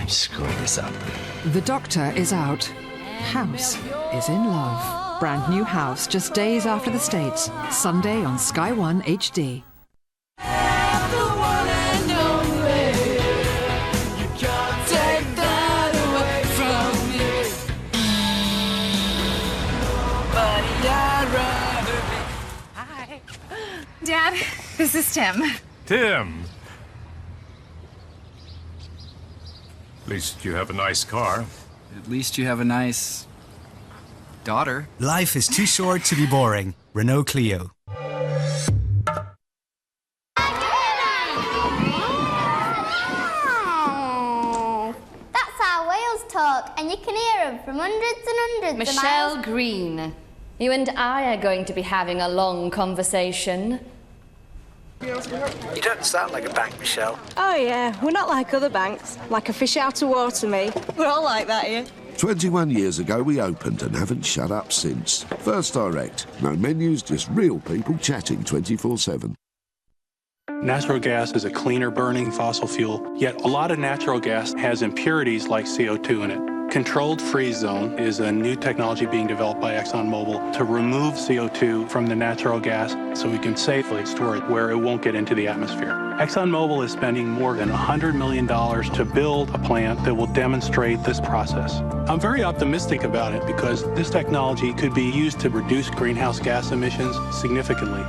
screw this up. The doctor is out. House is in love. Brand new House just days after the States. Sunday on Sky One HD. Hi. Dad, this is Tim. Tim! At least you have a nice car. At least you have a nice... daughter. Life is too short to be boring. Renault Clio. That's how whales talk, and you can hear them from hundreds and hundreds of miles. Michelle Green, you and I are going to be having a long conversation. You don't sound like a bank, Michelle. Oh, yeah. We're not like other banks. Like a fish out of water, me. We're all like that here. 21 years ago we opened and haven't shut up since. First Direct. No menus, just real people chatting 24/7. Natural gas is a cleaner burning fossil fuel, yet a lot of natural gas has impurities like CO2 in it. Controlled freeze zone is a new technology being developed by ExxonMobil to remove CO2 from the natural gas so we can safely store it where it won't get into the atmosphere. ExxonMobil is spending more than $100 million to build a plant that will demonstrate this process. I'm very optimistic about it because this technology could be used to reduce greenhouse gas emissions significantly.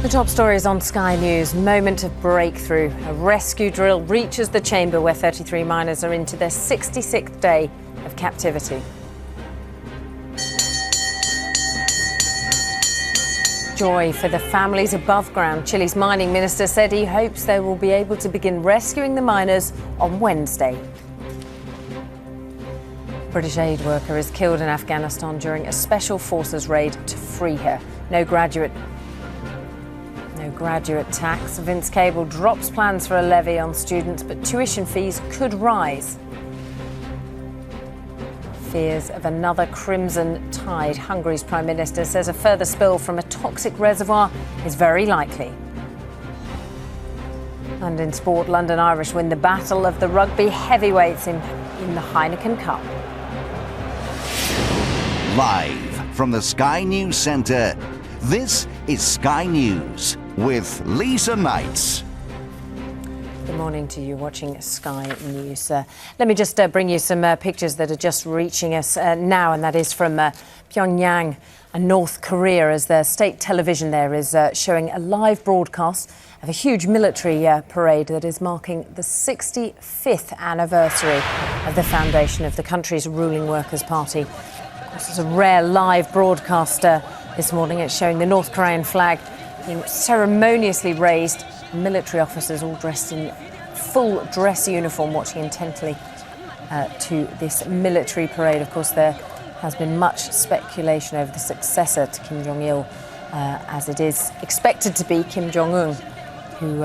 The top stories on Sky News. Moment of breakthrough. A rescue drill reaches the chamber where 33 miners are into their 66th day of captivity. Joy for the families above ground. Chile's mining minister said he hopes they will be able to begin rescuing the miners on Wednesday. British aid worker is killed in Afghanistan during a special forces raid to free her. No graduate tax. Vince Cable drops plans for a levy on students, but tuition fees could rise. Fears of another crimson tide. Hungary's Prime Minister says a further spill from a toxic reservoir is very likely. And in sport, London Irish win the battle of the rugby heavyweights in the Heineken Cup. Live from the Sky News Centre, this is Sky News with Lisa Knights. Good morning to you watching Sky News. Let me just bring you some pictures that are just reaching us now, and that is from Pyongyang and North Korea, as the state television there is showing a live broadcast of a huge military parade that is marking the 65th anniversary of the foundation of the country's ruling Workers' Party. Of course, it's a rare live broadcast this morning. It's showing the North Korean flag being ceremoniously raised. Military officers all dressed in full dress uniform watching intently to this military parade. Of course, there has been much speculation over the successor to Kim Jong-il, as it is expected to be Kim Jong-un, who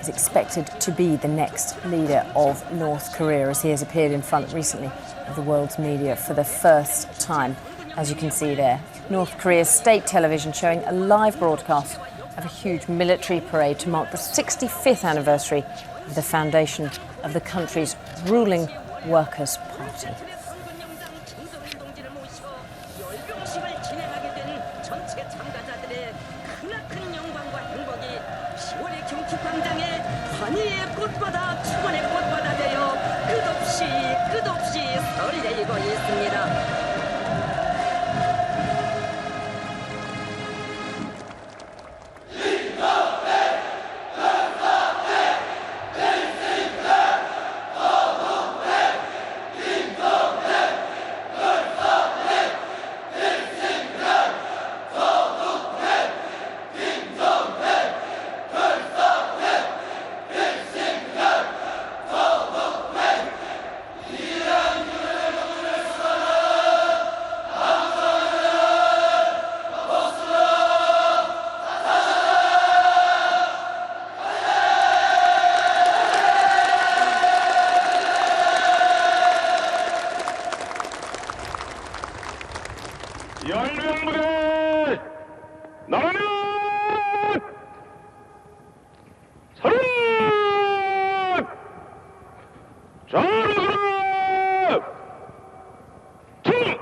is expected to be the next leader of North Korea, as he has appeared in front recently of the world's media for the first time. As you can see there, North Korea's state television showing a live broadcast of a huge military parade to mark the 65th anniversary of the foundation of the country's ruling Workers' Party. 나라는 서른 전으로 퉁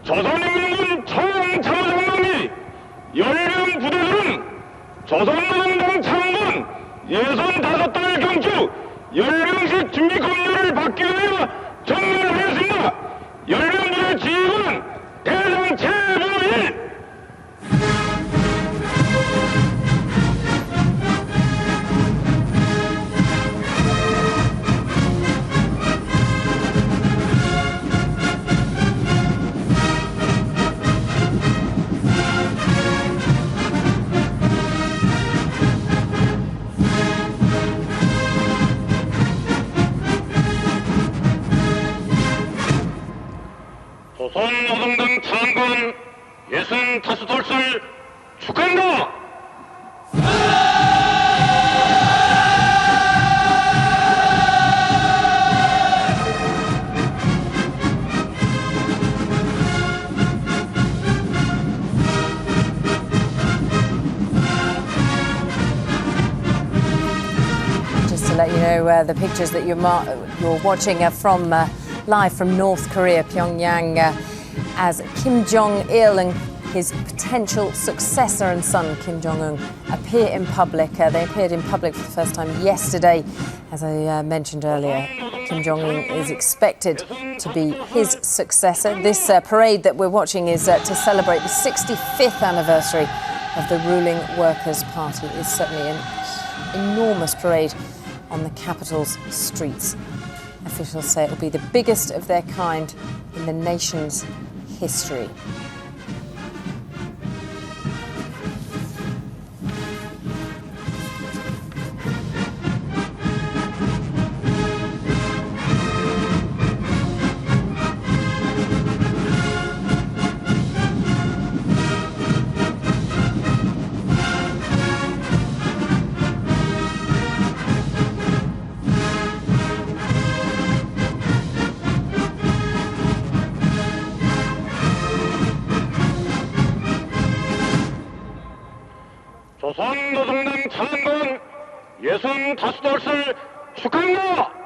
조선인민군 총참모장관이 연령 부대들은 조선노동당 창군 65달 경추 연령식 준비 검열을 받기 위하여 전면하였습니다. 연령부대 지휘관은 대장 최부일 조선노동당 창건 65돌을 축하한다. Just to let you know, the pictures that you're watching are from live from North Korea, Pyongyang, as Kim Jong-il and his potential successor and son, Kim Jong-un, appear in public. They appeared in public for the first time yesterday. As I mentioned earlier, Kim Jong-un is expected to be his successor. This parade that we're watching is to celebrate the 65th anniversary of the ruling Workers' Party. It's certainly an enormous parade on the capital's streets. Officials say it will be the biggest of their kind in the nation's history. 조선노동당 창건 65돌을 축하한다.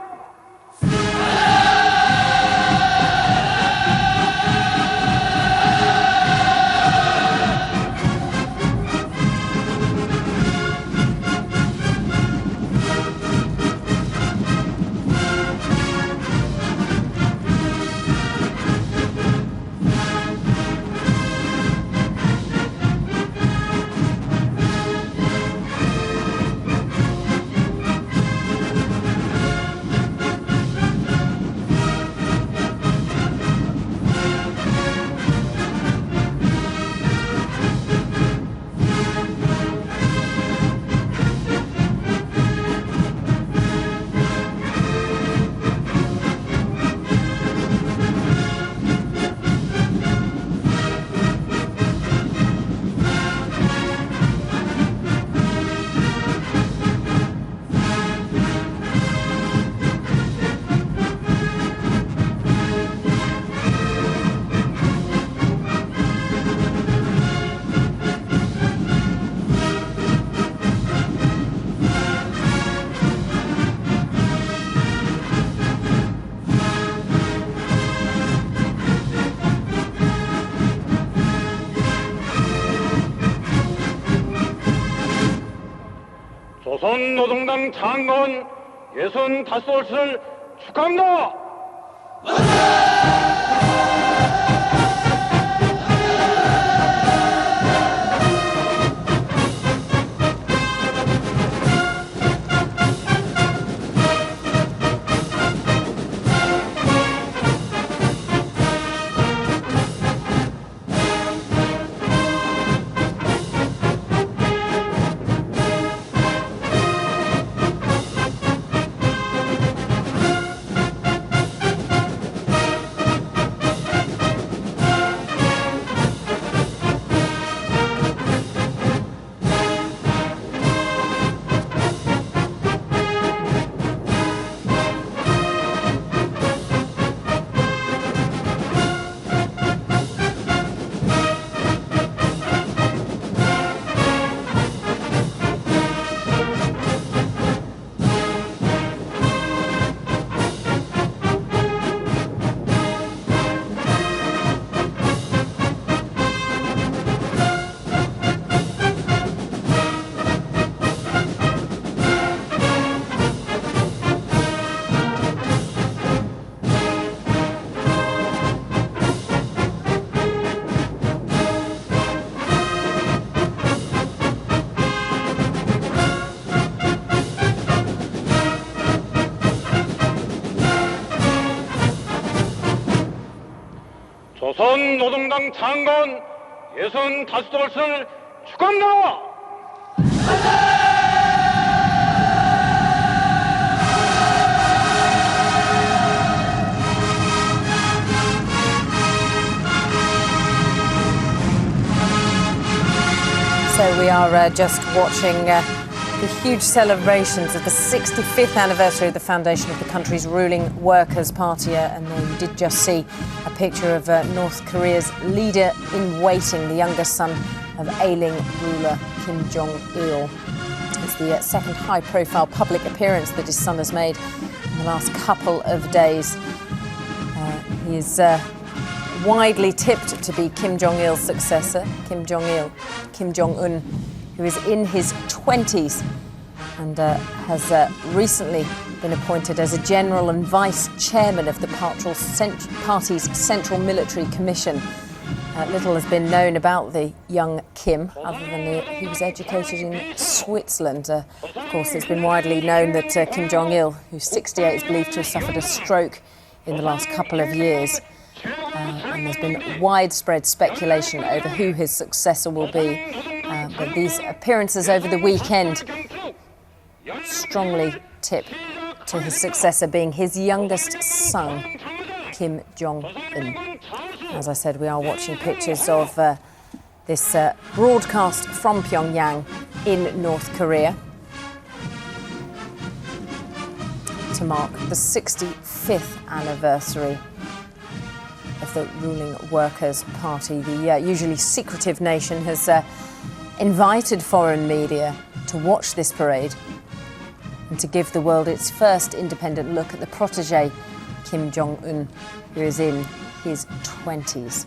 조선노동당 창건 65돌을 축하합니다. 조선노동당 창건 65돌을 축하합니다. So we are just watching the huge celebrations of the 65th anniversary of the foundation of the country's ruling Workers' Party, and you did just see a picture of North Korea's leader-in-waiting, the youngest son of ailing ruler Kim Jong-il. It's the second high-profile public appearance that his son has made in the last couple of days. He is widely tipped to be Kim Jong-il's successor, Kim Jong-un, who is in his 20s and has recently been appointed as a general and vice chairman of the party's Central Military Commission. Little has been known about the young Kim, other than he was educated in Switzerland. Of course, it's been widely known that Kim Jong-il, who's 68, is believed to have suffered a stroke in the last couple of years. And there's been widespread speculation over who his successor will be. But these appearances over the weekend strongly tip to his successor being his youngest son, Kim Jong-un. As I said, we are watching pictures of this broadcast from Pyongyang in North Korea to mark the 65th anniversary of the ruling Workers' Party. The usually secretive nation has invited foreign media to watch this parade and to give the world its first independent look at the protege Kim Jong-un, who is in his 20s.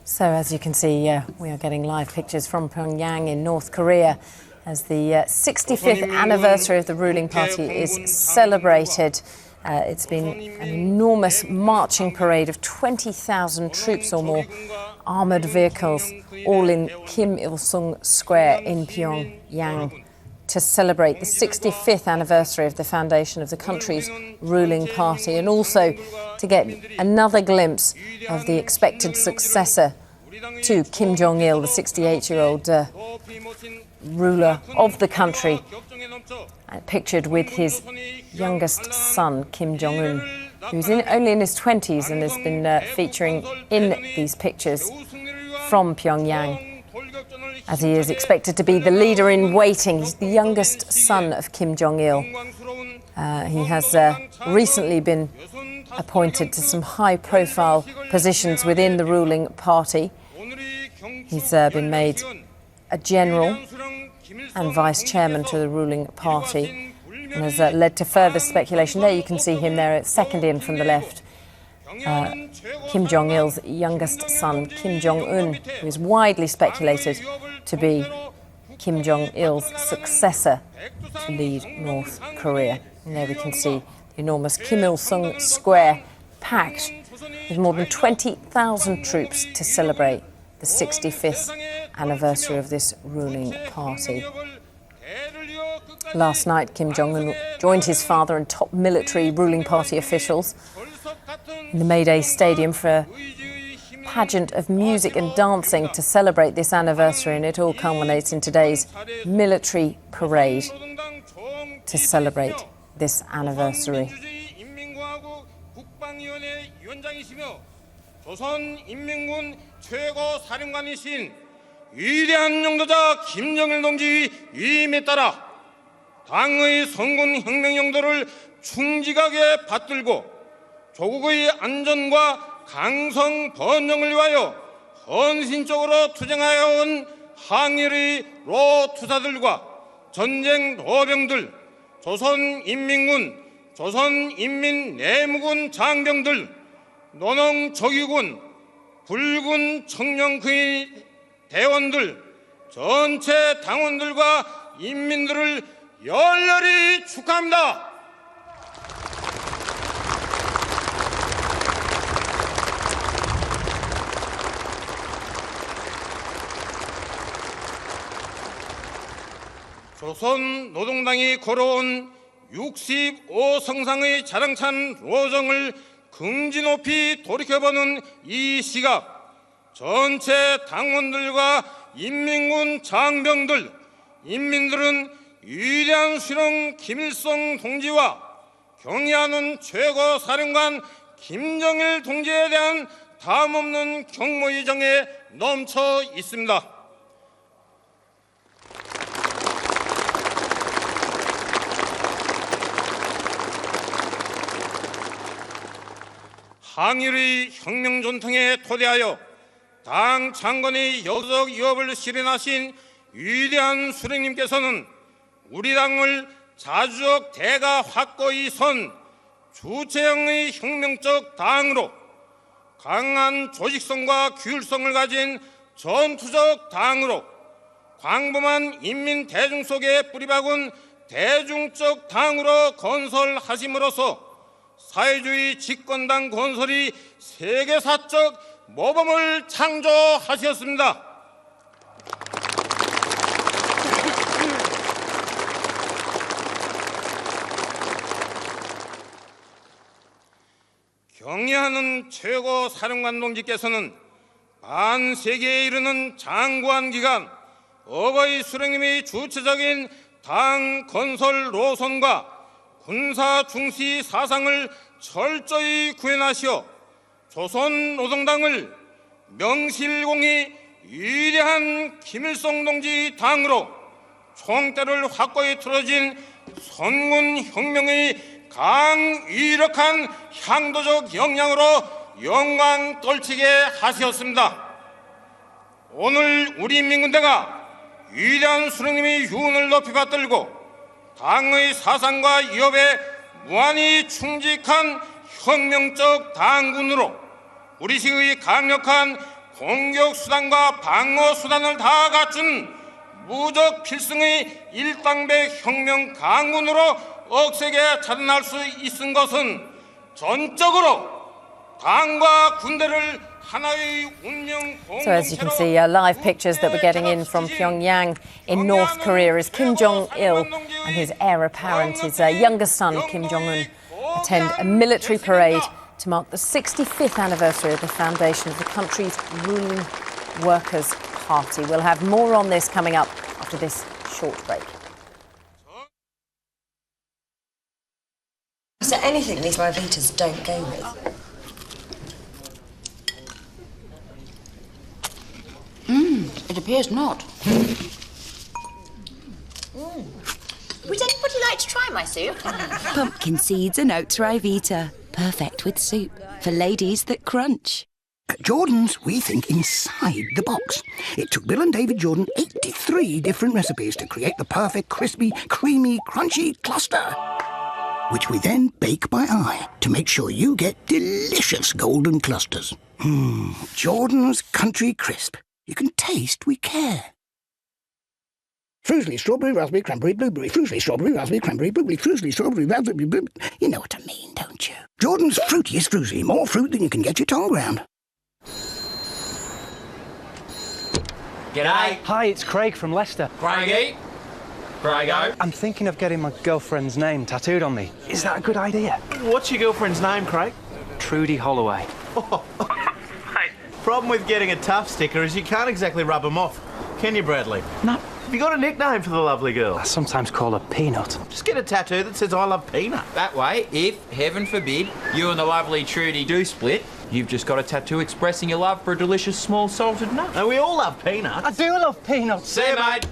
So as you can see, we are getting live pictures from Pyongyang in North Korea as the 65th anniversary of the ruling party is celebrated. It's been an enormous marching parade of 20,000 troops or more, armoured vehicles, all in Kim Il-sung Square in Pyongyang to celebrate the 65th anniversary of the foundation of the country's ruling party, and also to get another glimpse of the expected successor to Kim Jong-il, the 68-year-old ruler of the country, pictured with his youngest son, Kim Jong-un, who's only in his 20s and has been featuring in these pictures from Pyongyang, as he is expected to be the leader in waiting. He's the youngest son of Kim Jong-il. He has recently been appointed to some high-profile positions within the ruling party. He's been made a general and vice chairman to the ruling party, and has led to further speculation. There you can see him there, second in from the left. Kim Jong-il's youngest son, Kim Jong-un, who is widely speculated to be Kim Jong-il's successor to lead North Korea. And there we can see the enormous Kim Il-sung Square packed with more than 20,000 troops to celebrate the 65th anniversary of this ruling party. Last night, Kim Jong-un joined his father and top military ruling party officials in the Mayday Stadium for a pageant of music and dancing to celebrate this anniversary, and it all culminates in today's military parade to celebrate this anniversary. 조선인민군 최고 사령관이신 위대한 영도자 김정일 동지 위임에 따라 당의 선군 혁명 영도를 충직하게 받들고 조국의 안전과 강성 번영을 위하여 헌신적으로 투쟁하여 온 항일의 로투사들과 전쟁 노병들, 조선인민군, 조선인민내무군 장병들, 노농조기군, 붉은 청년크의 대원들, 전체 당원들과 인민들을 열렬히 축하합니다. 조선노동당이 걸어온 65성상의 자랑찬 로정을 긍지 높이 돌이켜보는 이 시각, 전체 당원들과 인민군 장병들, 인민들은 위대한 수령 김일성 동지와 경의하는 최고 사령관 김정일 동지에 대한 다음없는 경모의 정에 넘쳐 있습니다. 항일의 혁명 전통에 토대하여 당 창건의 역사적 위협을 실현하신 위대한 수령님께서는 우리 당을 자주적 대가 확고히 선 주체형의 혁명적 당으로 강한 조직성과 규율성을 가진 전투적 당으로 광범한 인민 대중 속에 뿌리박은 대중적 당으로 건설하심으로써 사회주의 집권당 건설이 세계사적 모범을 창조하셨습니다. 경의하는 최고 사령관 동지께서는 반세기에 이르는 장구한 기간 어거이 수령님의 주체적인 당 건설 노선과 군사 중시 사상을 철저히 구현하시어 조선노동당을 명실공히 위대한 김일성 동지 당으로 총대를 확고히 틀어진 선군혁명의 강위력한 향도적 역량으로 영광 떨치게 하셨습니다. 오늘 우리 인민군대가 위대한 수령님의 유언을 높이 받들고 당의 사상과 위협에 무한히 충직한 혁명적 당군으로 우리 시의 강력한 공격 수단과 방어 수단을 다 갖춘 무적 필승의 일당백 혁명 강군으로 억세게 자라날 수 있은 것은 전적으로 당과 군대를 하나의 운명 So as you can see, live pictures that we're getting in from Pyongyang in North Korea as Kim Jong-il and his heir apparent, his younger son Kim Jong-un, attend a military parade to mark the 65th anniversary of the foundation of the country's ruling Workers' Party. We'll have more on this coming up after this short break. Is there anything these Rivitas don't go with? It appears not. Would anybody like to try my soup? Pumpkin seeds and oats Rivita. Perfect with soup. For ladies that crunch. At Jordan's, we think inside the box. It took Bill and David Jordan 83 different recipes to create the perfect crispy, creamy, crunchy cluster, which we then bake by eye to make sure you get delicious golden clusters. Jordan's Country Crisp. You can taste we care. Fruity, strawberry, raspberry, cranberry, blueberry. Fruity, strawberry, raspberry, cranberry, blueberry. Fruity, strawberry, raspberry, blueberry. You know what I mean, don't you? Jordan's fruitiest fruity. More fruit than you can get your tongue around. G'day. Hi, it's Craig from Leicester. Craigie. Craigo. I'm thinking of getting my girlfriend's name tattooed on me. Is that a good idea? What's your girlfriend's name, Craig? Trudy Holloway. Mate, problem with getting a tough sticker is you can't exactly rub them off. Can you, Bradley? No. Have you got a nickname for the lovely girl? I sometimes call her Peanut. Just get a tattoo that says I love Peanut. That way, if, heaven forbid, you and the lovely Trudy do split, you've just got a tattoo expressing your love for a delicious small salted nut. And we all love peanuts. I do love peanuts. See you, mate.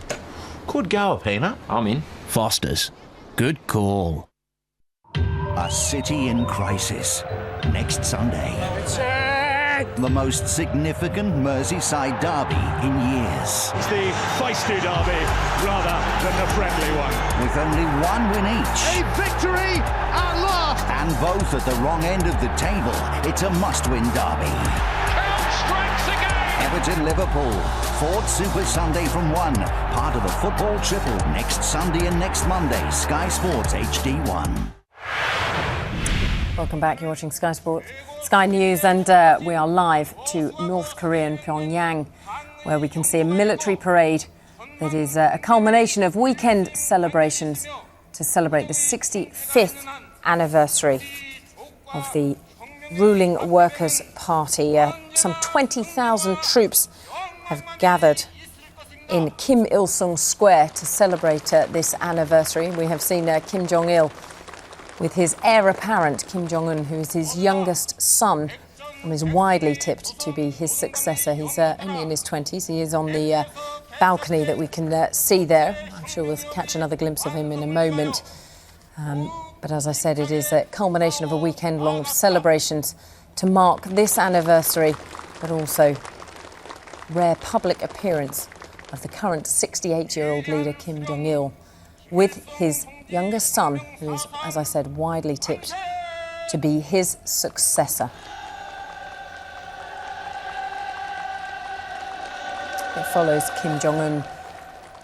Could go a peanut. I'm in. Foster's. Good call. A city in crisis. Next Sunday. The most significant Merseyside derby in years. It's the feisty derby rather than the friendly one. With only one win each. A victory at last! And both at the wrong end of the table. It's a must-win derby. Count strikes again! Everton-Liverpool. Ford Super Sunday from 1. Part of the football triple. Next Sunday and next Monday. Sky Sports HD1. Welcome back. You're watching Sky Sports, Sky News, and we are live to North Korea and Pyongyang, where we can see a military parade that is a culmination of weekend celebrations to celebrate the 65th anniversary of the ruling Workers' Party. Some 20,000 troops have gathered in Kim Il-sung Square to celebrate this anniversary. We have seen Kim Jong-il with his heir apparent, Kim Jong-un, who is his youngest son and is widely tipped to be his successor. He's only in his 20s. He is on the balcony that we can see there. I'm sure we'll catch another glimpse of him in a moment. But as I said, it is a culmination of a weekend long of celebrations to mark this anniversary, but also rare public appearance of the current 68-year-old leader, Kim Jong-il, with his youngest son, who is, as I said, widely tipped to be his successor. It follows Kim Jong-un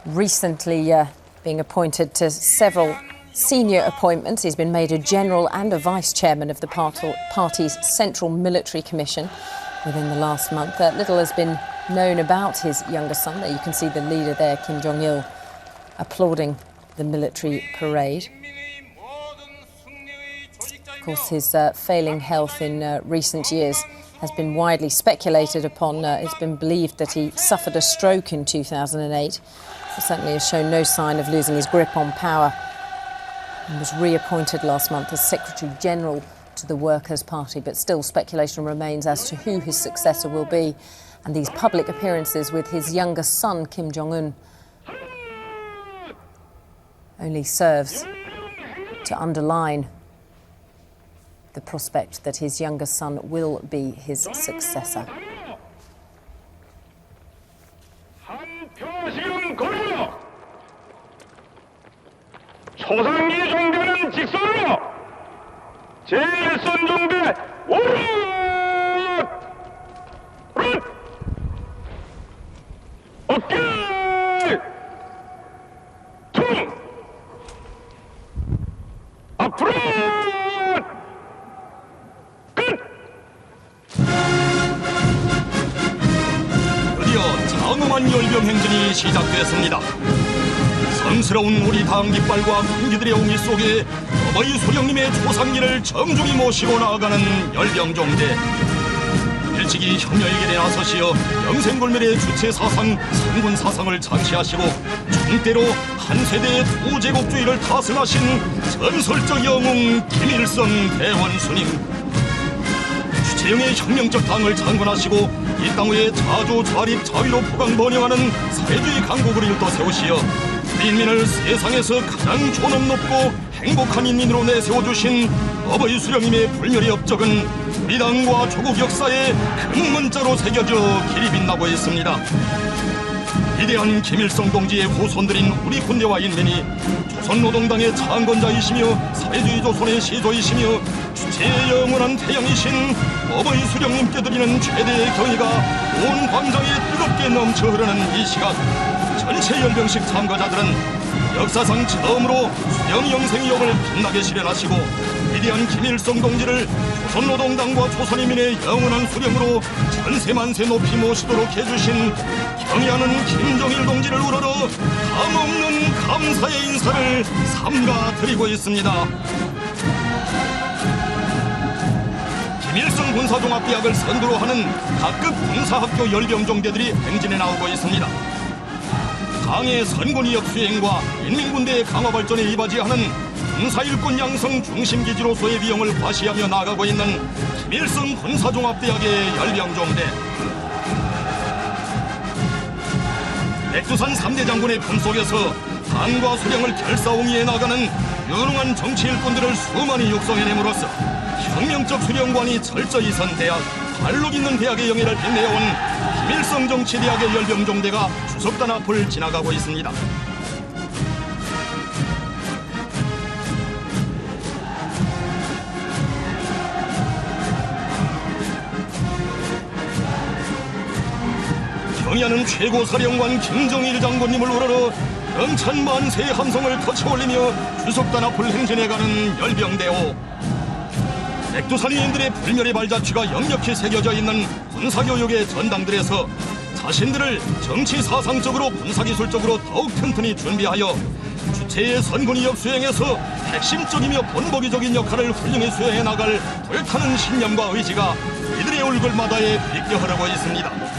recently being appointed to several senior appointments. He's been made a general and a vice chairman of the party's Central Military Commission within the last month. Little has been known about his younger son. There you can see the leader there, Kim Jong-il, applauding the military parade. Of course, his failing health in recent years has been widely speculated upon. It's been believed that he suffered a stroke in 2008. He certainly has shown no sign of losing his grip on power and was reappointed last month as Secretary General to the Workers' Party. But still, speculation remains as to who his successor will be. And these public appearances with his younger son, Kim Jong-un, only serves to underline the prospect that his younger son will be his successor. 숭고한 열병 행진이 시작됐습니다. 성스러운 우리 당 깃발과 군기들의 옹이 속에 어버이 수령님의 초상기를 정중히 모시고 나아가는 열병종대. 일찍이 혁명의 나서시어 영생골멸의 주체 사상, 선군 사상을 장시하시고 총대로 한 세대의 토제국주의를 타승하신 전설적 영웅 김일성 대원수님. 주체형의 혁명적 당을 창건하시고 이 땅 위에 자주 자립 자위로 포강 번영하는 사회주의 강국을 일떠세우시어 인민을 세상에서 가장 존엄 높고 행복한 인민으로 내세워주신 어버이 수령님의 불멸의 업적은 우리 당과 조국 역사에 큰 문자로 새겨져 길이 빛나고 있습니다. 위대한 김일성 동지의 후손들인 우리 군대와 인민이 조선노동당의 창건자이시며 사회주의 조선의 시조이시며 주체의 영원한 태양이신 어버이 수령님께 드리는 최대의 경의가 온 광장에 뜨겁게 넘쳐 흐르는 이 시각, 전체 열병식 참가자들은 역사상 처음으로 수령 영생역을 빛나게 실현하시고 위대한 김일성 동지를 조선노동당과 조선인민의 영원한 수령으로 전세만세 높이 모시도록 해주신 경의하는 김정일 동지를 우러러 감없는 감사의 인사를 삼가 드리고 있습니다. 김일성 군사종합대학을 선두로 하는 각급 군사학교 열병종대들이 행진해 나오고 있습니다. 당의 선군위협 수행과 인민군대의 강화 발전에 이바지하는 군사일꾼 양성 중심기지로서의 비용을 과시하며 나아가고 있는 김일성 군사종합대학의 열병종대. 백두산 3대 장군의 품속에서 당과 수령을 결사옹이해 나가는 유능한 정치 일꾼들을 수많이 육성해냄으로써 혁명적 수령관이 철저히 선 대학, 관록 있는 대학의 영예를 빛내어온 김일성 정치대학의 열병종대가 수석단 앞을 지나가고 있습니다. 경의하는 최고사령관 김정일 장군님을 우러러 영찬 만세의 함성을 터쳐올리며 수석단 앞을 행진해가는 열병대오. 백두산 위인들의 불멸의 발자취가 역력히 새겨져 있는 군사교육의 전당들에서 자신들을 정치 사상적으로 군사기술적으로 더욱 튼튼히 준비하여 주체의 선군위협 수행에서 핵심적이며 본보기적인 역할을 훌륭히 수행해 나갈 불타는 신념과 의지가 이들의 얼굴마다에 비껴 흐르고 있습니다.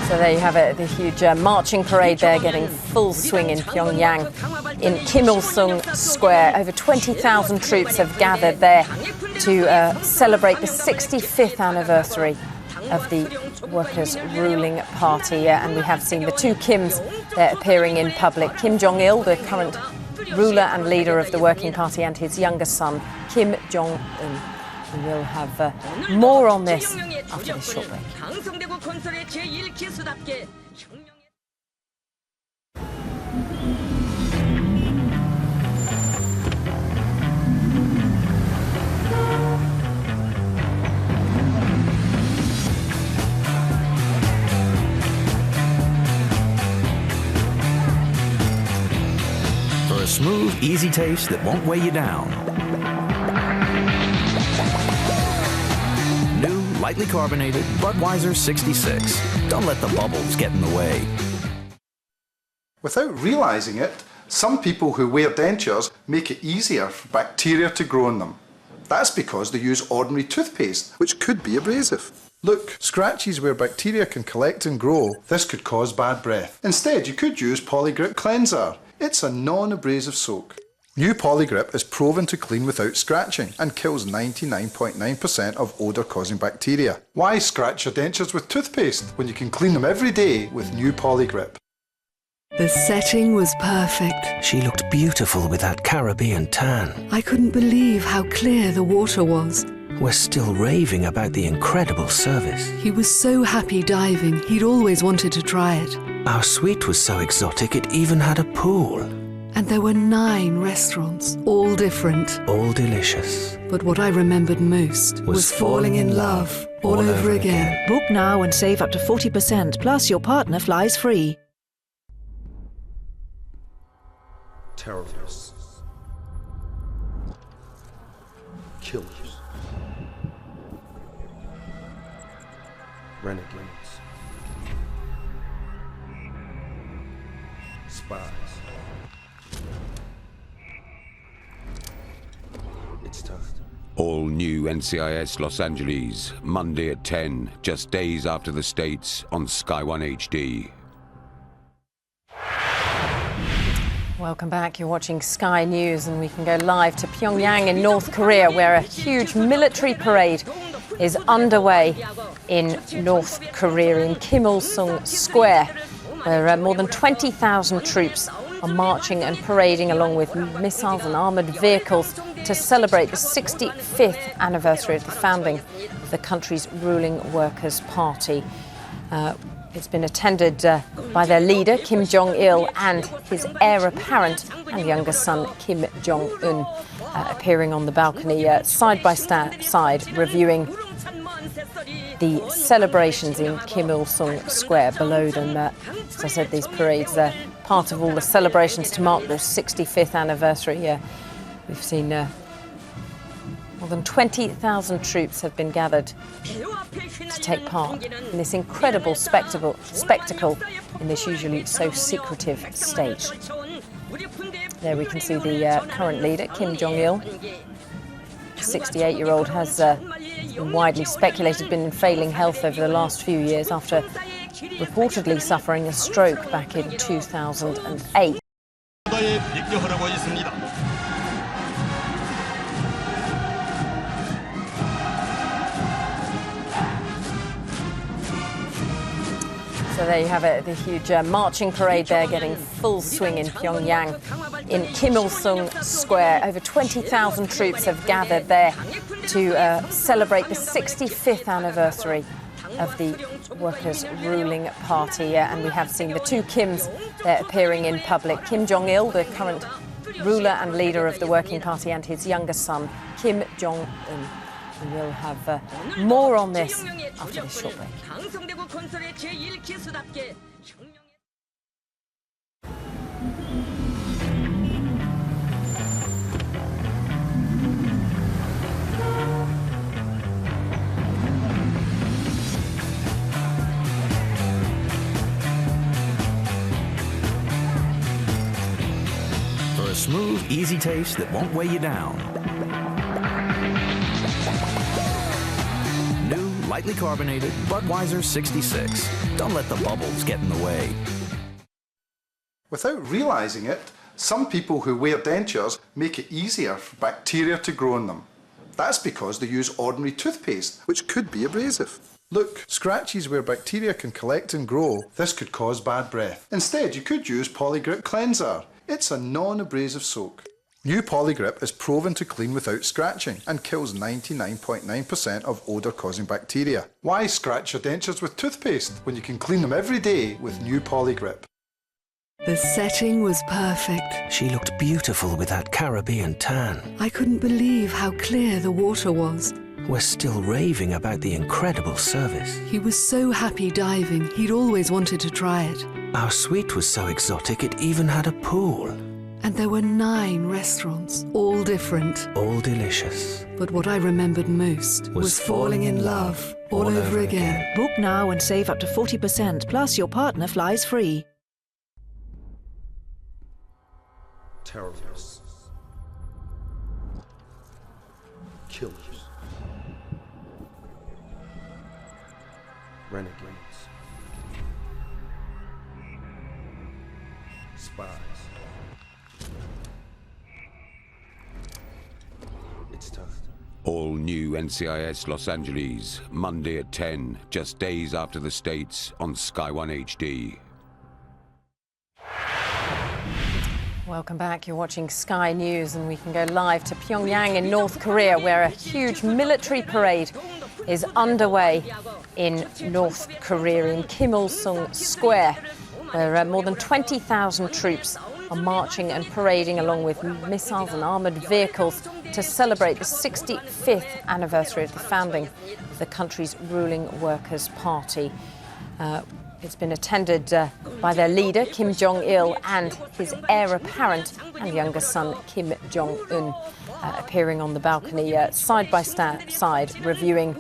So there you have it, the huge marching parade there getting full swing in Pyongyang in Kim Il-sung Square. Over 20,000 troops have gathered there to celebrate the 65th anniversary of the Workers' Ruling Party. And we have seen the two Kims there appearing in public. Kim Jong-il, the current ruler and leader of the Working Party, and his younger son, Kim Jong-un. We will have more on this after this short break. For a smooth, easy taste that won't weigh you down. Lightly carbonated Budweiser 66. Don't let the bubbles get in the way. Without realising it, some people who wear dentures make it easier for bacteria to grow in them. That's because they use ordinary toothpaste, which could be abrasive. Look, scratches where bacteria can collect and grow. This could cause bad breath. Instead, you could use Polygrip Cleanser. It's a non-abrasive soak. New Polygrip is proven to clean without scratching and kills 99.9% of odour-causing bacteria. Why scratch your dentures with toothpaste when you can clean them every day with new Polygrip? The setting was perfect. She looked beautiful with that Caribbean tan. I couldn't believe how clear the water was. We're still raving about the incredible service. He was so happy diving, he'd always wanted to try it. Our suite was so exotic it even had a pool. And there were 9 restaurants, all different. All delicious. But what I remembered most was falling in love all over again. Book now and save up to 40%, plus your partner flies free. Terrorists. Killers. Renegades. Spies. It's time. All new NCIS Los Angeles, Monday at 10, just days after the States on Sky One HD. Welcome back. You're watching Sky News, and we can go live to Pyongyang in North Korea, where a huge military parade is underway in North Korea, in Kim Il-sung Square, where more than 20,000 troops are marching and parading along with missiles and armoured vehicles to celebrate the 65th anniversary of the founding of the country's ruling Workers' Party. It's been attended by their leader, Kim Jong-il, and his heir apparent and younger son, Kim Jong-un, appearing on the balcony side by side, reviewing the celebrations in Kim Il-sung Square. Below them, as I said, these parades are part of all the celebrations to mark the 65th anniversary. We've seen more than 20,000 troops have been gathered to take part in this incredible spectacle in this usually so secretive state. There we can see the current leader, Kim Jong-il. The 68-year-old has been widely speculated been in failing health over the last few years after reportedly suffering a stroke back in 2008. So there you have it, the huge marching parade there getting full swing in Pyongyang, in Kim Il-sung Square. Over 20,000 troops have gathered there to celebrate the 65th anniversary of the Workers' Ruling Party. And we have seen the two Kims there appearing in public. Kim Jong-il, the current ruler and leader of the Working Party, and his younger son, Kim Jong-un. And we'll have more on this after this short break. For a smooth, easy taste that won't weigh you down. Lightly carbonated Budweiser 66. Don't let the bubbles get in the way. Without realising it, some people who wear dentures make it easier for bacteria to grow in them. That's because they use ordinary toothpaste, which could be abrasive. Look, scratches where bacteria can collect and grow. This could cause bad breath. Instead, you could use Polygrip Cleanser. It's a non-abrasive soak. New Polygrip is proven to clean without scratching and kills 99.9% of odour-causing bacteria. Why scratch your dentures with toothpaste when you can clean them every day with new Polygrip? The setting was perfect. She looked beautiful with that Caribbean tan. I couldn't believe how clear the water was. We're still raving about the incredible service. He was so happy diving, he'd always wanted to try it. Our suite was so exotic it even had a pool. And there were 9 restaurants, all different. All delicious. But what I remembered most was falling in love all over again. Book now and save up to 40%, plus your partner flies free. Terrorists. Killers. Renegades. Spies. It's time. All new NCIS Los Angeles, Monday at 10, just days after the States on Sky One HD. Welcome back. You're watching Sky News, and we can go live to Pyongyang in North Korea, where a huge military parade is underway in North Korea, in Kim Il-sung Square, where more than 20,000 troops are marching and parading along with missiles and armoured vehicles to celebrate the 65th anniversary of the founding of the country's ruling Workers' Party. It's been attended by their leader, Kim Jong-il, and his heir apparent and younger son, Kim Jong-un, appearing on the balcony side by side, reviewing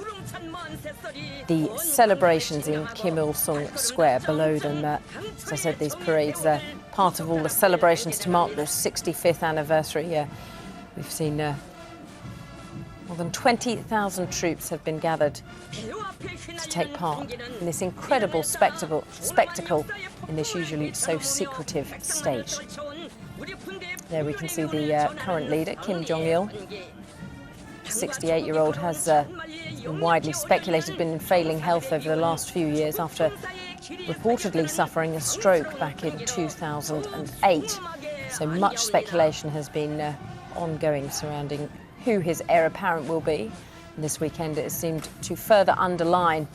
the celebrations in Kim Il-sung Square below them. As I said, these parades are part of all the celebrations to mark the 65th anniversary. We've seen more than 20,000 troops have been gathered to take part in this incredible spectacle in this usually so secretive stage. There we can see the current leader, Kim Jong-il. The 68-year-old has been widely speculated been in failing health over the last few years after reportedly suffering a stroke back in 2008. So much speculation has been ongoing surrounding who his heir apparent will be. And this weekend it has seemed to further underline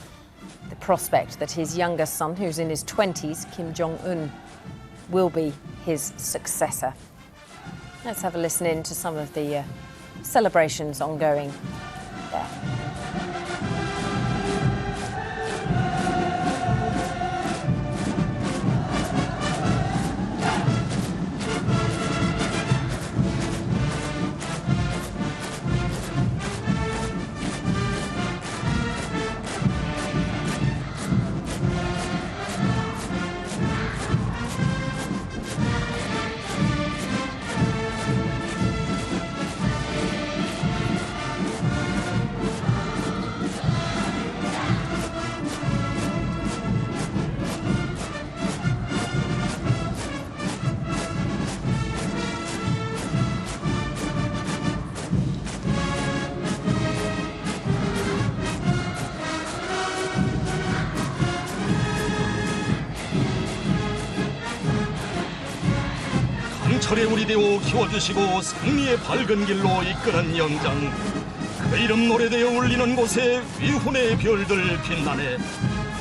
the prospect that his younger son, who's in his 20s, Kim Jong-un, will be his successor. Let's have a listen in to some of the celebrations ongoing there. 철에 우리 되어 키워주시고 승리의 밝은 길로 이끄는 영장. 그 이름 노래되어 울리는 곳에 위훈의 별들 빛나네.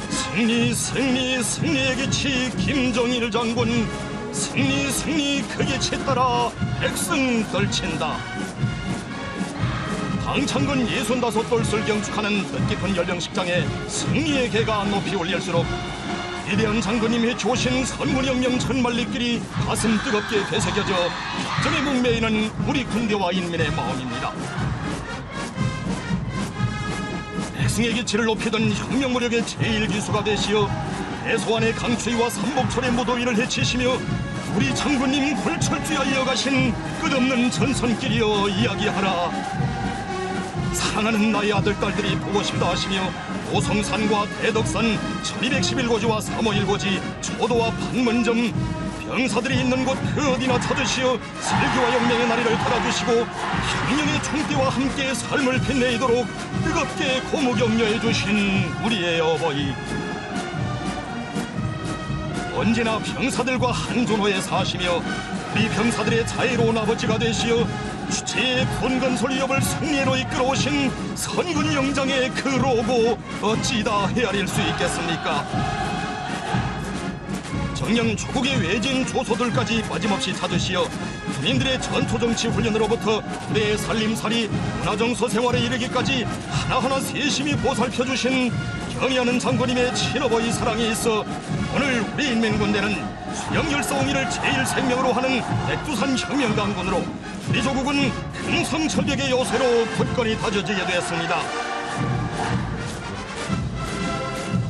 승리 승리 승리의 기치 김정일 장군. 승리 승리 그 기치 따라 백승 떨친다. 당창근 65돌을 경축하는 뜻깊은 연령식장에 승리의 개가 높이 울릴수록 위대한 장군님이 주신 선군혁명 천만리길이 가슴 뜨겁게 되새겨져 격정에 목매이는 우리 군대와 인민의 마음입니다. 백승의 기치를 높이던 혁명무력의 제1기수가 되시어 대소환의 강추위와 삼복철의 무더위를 헤치시며 우리 장군님 굴철주야 이어가신 끝없는 전선길이여 이야기하라. 사랑하는 나의 아들딸들이 보고 싶다 하시며 오성산과 대덕산 1211고지와 351고지 초도와 판문점 병사들이 있는 곳 그 어디나 찾으시어 슬기와 영명의 나리를 달아주시고 혁명의 총대와 함께 삶을 빛내도록 뜨겁게 고무 격려해 주신 우리의 어버이. 언제나 병사들과 한존호에 사시며 우리 병사들의 자애로운 아버지가 되시어 주체의 분건솔 위협을 승리로 이끌어오신 선군 영장의 그 로고 어찌다 헤아릴 수 있겠습니까? 정녕 조국의 외진 조소들까지 빠짐없이 찾으시어 군인들의 전투정치 훈련으로부터 내 살림살이 문화정서 생활에 이르기까지 하나하나 세심히 보살펴주신 경의하는 장군님의 친어버이 사랑이 있어 오늘 우리 인민군대는 수령열사옹이를 제1생명으로 하는 백두산 혁명강군으로 우리 조국은 금성철벽의 요새로 굳건히 다져지게 되었습니다.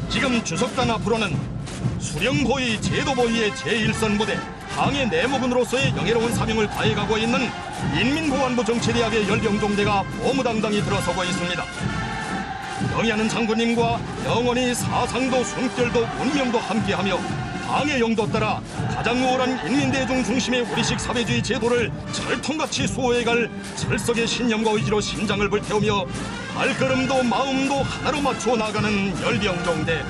지금 주석단 앞으로는 수령보위, 제도보위의 제1선 부대 항해 내무군으로서의 영예로운 사명을 다해가고 있는 인민보안부 정치대학의 열병종대가 보무당당히 들어서고 있습니다. 경의하는 장군님과 영원히 사상도 숨결도 운명도 함께하며 항해 용도 따라 가장 우월한 인민대중 중심의 우리식 사회주의 제도를 철통같이 수호해갈 철석의 신념과 의지로 심장을 불태우며 발걸음도 마음도 하나로 맞추어 나가는 열병종대.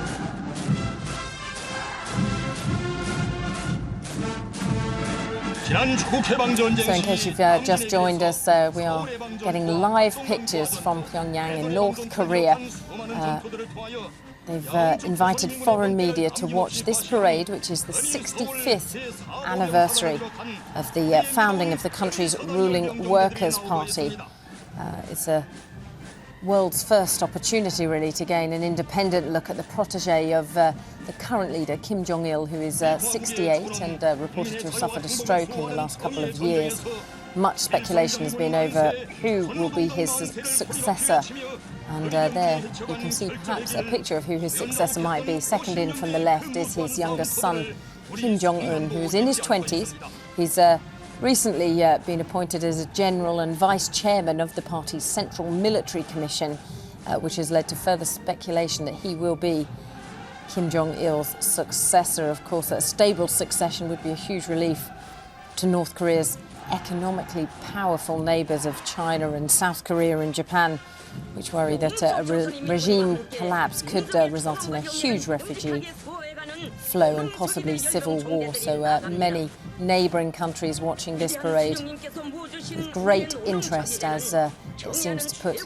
지난 조국 해방전쟁 So in case you've just joined us, we are getting live pictures from Pyongyang in North Korea. They've invited foreign media to watch this parade, which is the 65th anniversary of the founding of the country's ruling Workers' Party. It's a world's first opportunity, really, to gain an independent look at the protege of the current leader, Kim Jong-il, who is 68 and reported to have suffered a stroke in the last couple of years. Much speculation has been over who will be his successor. And there you can see perhaps a picture of who his successor might be. Second in from the left is his youngest son, Kim Jong-un, who is in his 20s. He's recently been appointed as a general and vice chairman of the party's Central Military Commission, which has led to further speculation that he will be Kim Jong-il's successor. Of course, a stable succession would be a huge relief to North Korea's economically powerful neighbours of China and South Korea and Japan, which worry that a regime collapse could result in a huge refugee flow and possibly civil war. So many neighbouring countries watching this parade with great interest, as it seems to put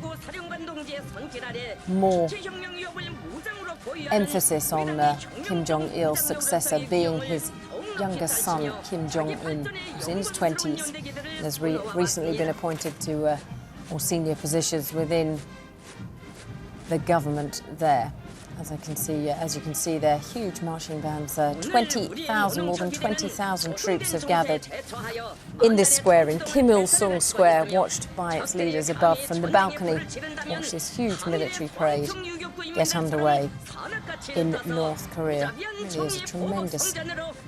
more emphasis on Kim Jong-il's successor being his youngest son, Kim Jong-un, who's in his 20s and has recently been appointed to more senior positions within the government there. As you can see there, huge marching bands. 20,000, more than 20,000 troops have gathered in this square, in Kim Il-sung Square, watched by its leaders above from the balcony. Watch this huge military parade get underway in North Korea. It really is a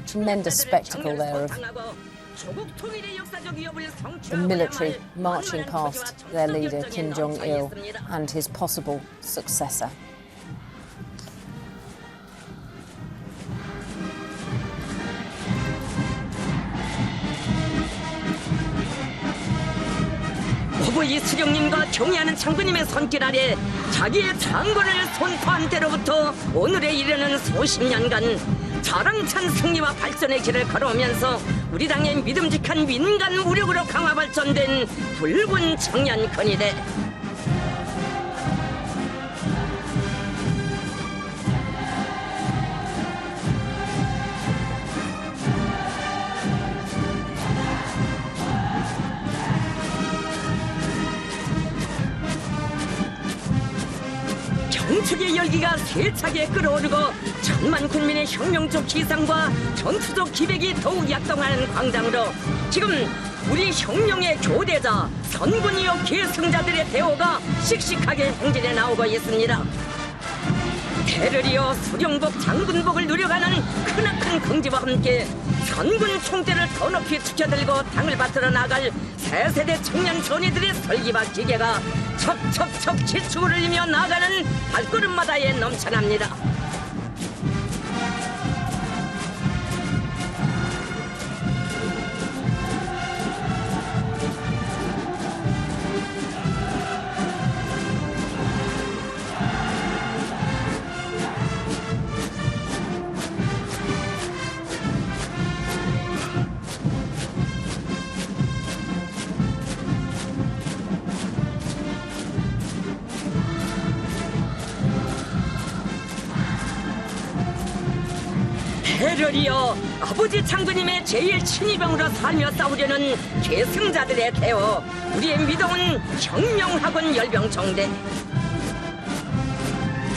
tremendous spectacle there of the military marching past their leader, Kim Jong-il, and his possible successor. 어버이 수령님과 경애하는 장군님의 손길 아래 자기의 장군을 선포한 때로부터 오늘에 이르는 수십 년간 자랑찬 승리와 발전의 길을 걸어오면서 우리 당의 믿음직한 민간 우력으로 강화 발전된 붉은 청년 건의대. 경축의 열기가 세차게 끓어오르고 천만 국민의 혁명적 기상과 전투적 기백이 더욱 약동하는 광장으로 지금 우리 혁명의 교대자, 선군이요 계승자들의 대호가 씩씩하게 행진해 나오고 있습니다. 대를이어 수령복, 장군복을 누려가는 크나큰 긍지와 함께 선군 총대를 더 높이 축여들고 당을 받들어 나갈 새 세대 청년 전의들의 설기와 기계가 척척척 지축을 흘리며 나가는 발걸음마다에 넘쳐납니다. 대를이어 아버지 장군님의 제일 친위병으로 살며 싸우려는 계승자들의 대호, 우리의 믿음은 혁명학원 열병정대.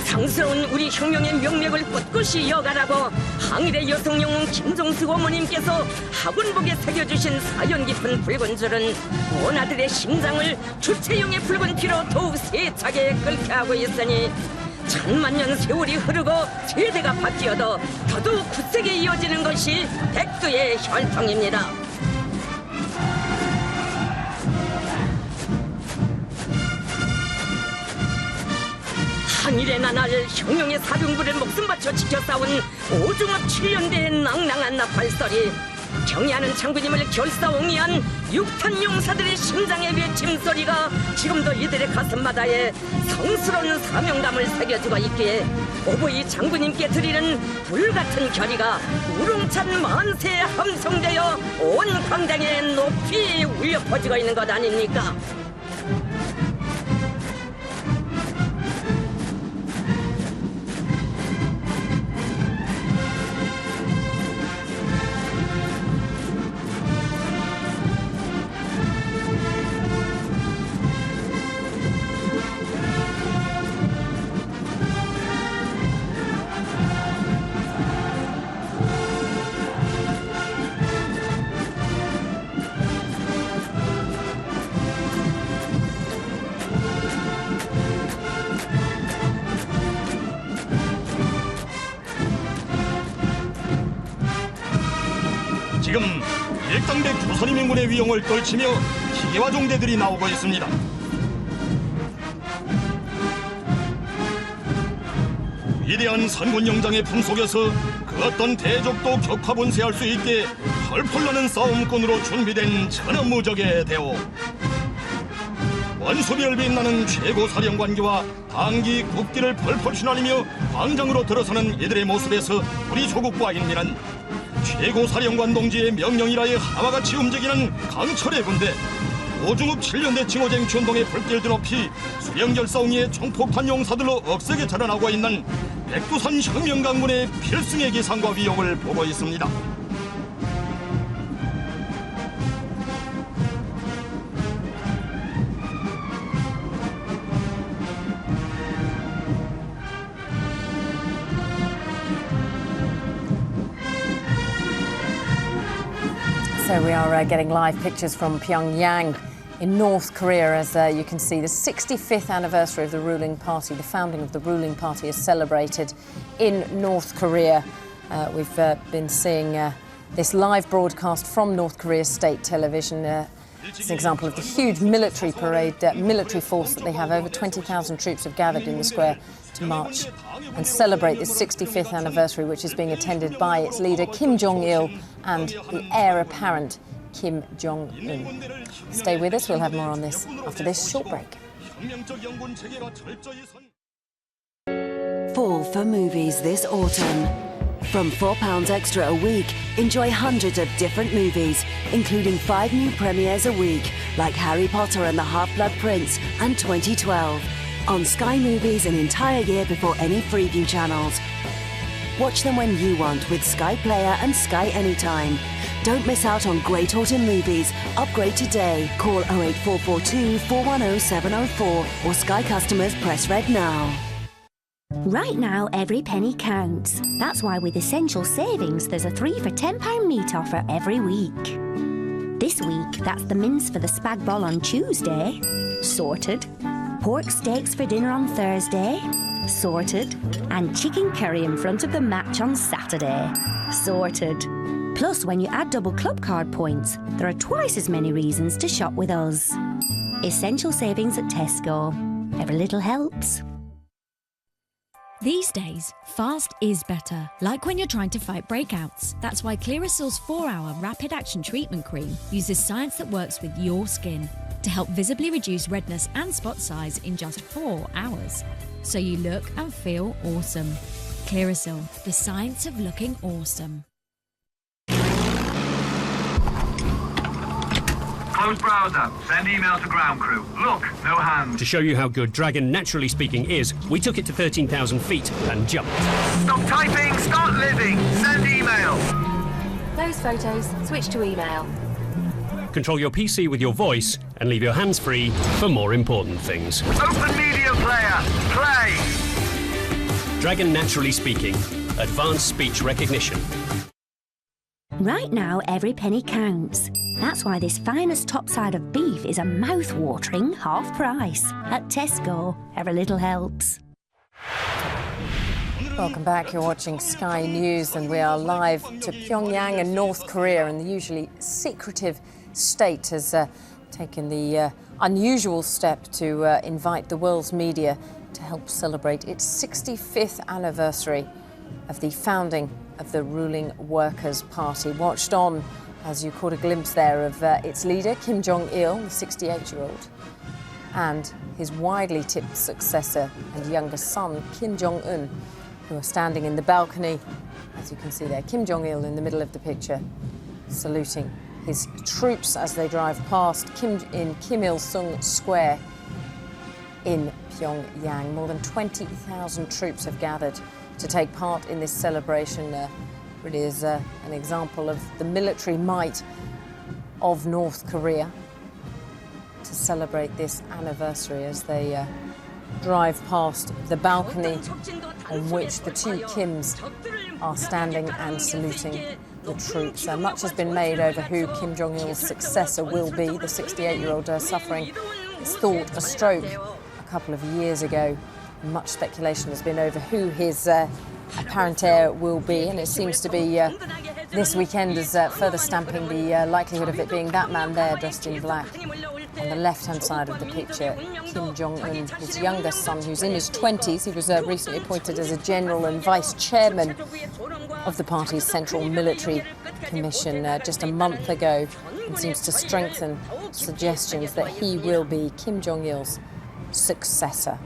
상스러운 우리 혁명의 명맥을 꿋꿋이 이어가라고 항일의 여성 영웅 김정숙 어머님께서 학원복에 새겨주신 사연 깊은 붉은 줄은 원아들의 심장을 주체용의 붉은 피로 더욱 세차게 끓게 하고 있으니 천만년 세월이 흐르고 세대가 바뀌어도 더더욱 굳세게 이어지는 것이 백두의 혈통입니다. 한일의 나날 혁명의 사병부를 목숨 바쳐 지켜 싸운 오중업 7년대의 낭낭한 나팔소리, 경애하는 장군님을 결사옹이한 육탄 용사들의 심장의 외침소리가 지금도 이들의 가슴마다에 성스러운 사명감을 새겨주고 있기에 오보이 장군님께 드리는 불같은 결의가 우렁찬 만세에 함성되어 온 광장에 높이 울려 퍼지고 있는 것 아닙니까? 일당백 조선 인민군의 위용을 떨치며 기계화 종대들이 나오고 있습니다. 위대한 산군 영장의 품속에서 그 어떤 대적도 격파분쇄할 수 있게 펄펄 나는 싸움꾼으로 준비된 천하무적의 대호. 원소별 빛나는 최고 사령관기와 당기 국기를 펄펄 휘날리며 광장으로 들어서는 이들의 모습에서 우리 조국과 인민은 최고 사령관 동지의 명령이라에 하나와 같이 움직이는 강철의 군대, 오중읍 7년대 징호쟁 춘동의 불길 드높이 수령결사옹이의 총폭탄 용사들로 억세게 자라나고 있는 백두산 혁명강군의 필승의 기상과 위용을 보고 있습니다. So we are getting live pictures from Pyongyang in North Korea as you can see the 65th anniversary of the ruling party, the founding of the ruling party is celebrated in North Korea. We've been seeing this live broadcast from North Korea state television. It's an example of the huge military parade, military force that they have. Over 20,000 troops have gathered in the square to march and celebrate this 65th anniversary, which is being attended by its leader Kim Jong-il and the heir apparent Kim Jong-un. Stay with us, we'll have more on this after this short break. Fall for movies this autumn. From £4 extra a week, enjoy hundreds of different movies, including 5 new premieres a week, like Harry Potter and the Half-Blood Prince and 2012. On Sky Movies an entire year before any Freeview channels. Watch them when you want with Sky Player and Sky Anytime. Don't miss out on great autumn movies. Upgrade today. Call 08442 410 704 or Sky customers press red now. Right now, every penny counts. That's why with Essential Savings, there's a 3 for £10 meat offer every week. This week, that's the mince for the spag bol on Tuesday. Sorted. Pork steaks for dinner on Thursday. Sorted. And chicken curry in front of the match on Saturday. Sorted. Plus, when you add double club card points, there are twice as many reasons to shop with us. Essential Savings at Tesco. Every little helps. These days, fast is better, like when you're trying to fight breakouts. That's why Clearasil's 4-hour rapid action treatment cream uses science that works with your skin to help visibly reduce redness and spot size in just 4 hours. So you look and feel awesome. Clearasil, the science of looking awesome. Close browser. Send email to ground crew. Look, no hands. To show you how good Dragon Naturally Speaking is, we took it to 13,000 feet and jumped. Stop typing, start living. Send email. Those photos, switch to email. Control your PC with your voice and leave your hands free for more important things. Open media player. Play. Dragon Naturally Speaking. Advanced speech recognition. Right now, every penny counts. That's why this finest top side of beef is a mouth-watering half price. At Tesco, every little helps. Welcome back. You're watching Sky News and we are live to Pyongyang and North Korea, and the usually secretive state has taken the unusual step to invite the world's media to help celebrate its 65th anniversary of the founding of the ruling Workers' Party. Watched on as you caught a glimpse there of its leader, Kim Jong-il, the 68-year-old, and his widely tipped successor and younger son, Kim Jong-un, who are standing in the balcony, as you can see there. Kim Jong-il in the middle of the picture, saluting his troops as they drive past in Kim Il-sung Square in Pyongyang. More than 20,000 troops have gathered to take part in this celebration. Really is an example of the military might of North Korea to celebrate this anniversary as they drive past the balcony on which the two Kims are standing and saluting the troops. Much has been made over who Kim Jong-il's successor will be. The 68-year-old suffering, it's thought, a stroke a couple of years ago. Much speculation has been over who his apparent heir will be, and it seems to be this weekend is further stamping the likelihood of it being that man there dressed in black. On the left-hand side of the picture, Kim Jong-un, his youngest son, who's in his 20s. He was recently appointed as a general and vice chairman of the party's Central Military Commission just a month ago, and seems to strengthen suggestions that he will be Kim Jong-il's successor.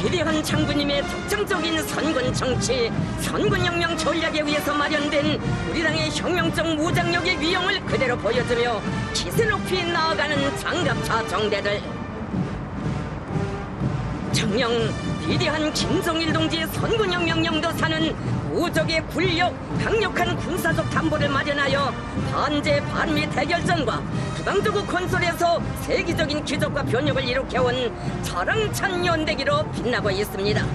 위대한 장군님의 독창적인 선군 정치, 선군혁명 전략에 의해서 마련된 우리 당의 혁명적 무장력의 위용을 그대로 보여주며 기세 높이 나아가는 장갑차 정대들. 정녕 위대한 김정일 동지의 선군혁명 영도사는 우적의 군력, 강력한 군사적 담보를 마련하여 반제 반미 대결전과 부강조국 건설에서 세계적인 기적과 변혁을 일으켜온 자랑찬 연대기로 빛나고 있습니다.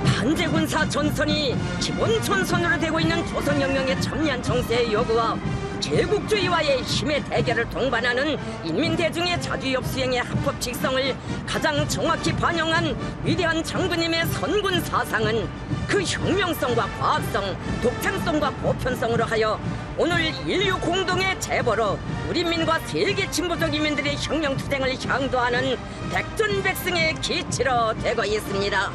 반제군사 전선이 기본 전선으로 되고 있는 조선혁명의 첨예한 정세의 요구와 제국주의와의 힘의 대결을 동반하는 인민대중의 자주협 수행의 합법 직성을 가장 정확히 반영한 위대한 장군님의 선군 사상은 그 혁명성과 과학성, 독창성과 보편성으로 하여 오늘 인류 공동의 재보로 우리 민과 세계 진보적 인민들의 혁명투쟁을 향도하는 백전백승의 기치로 되고 있습니다.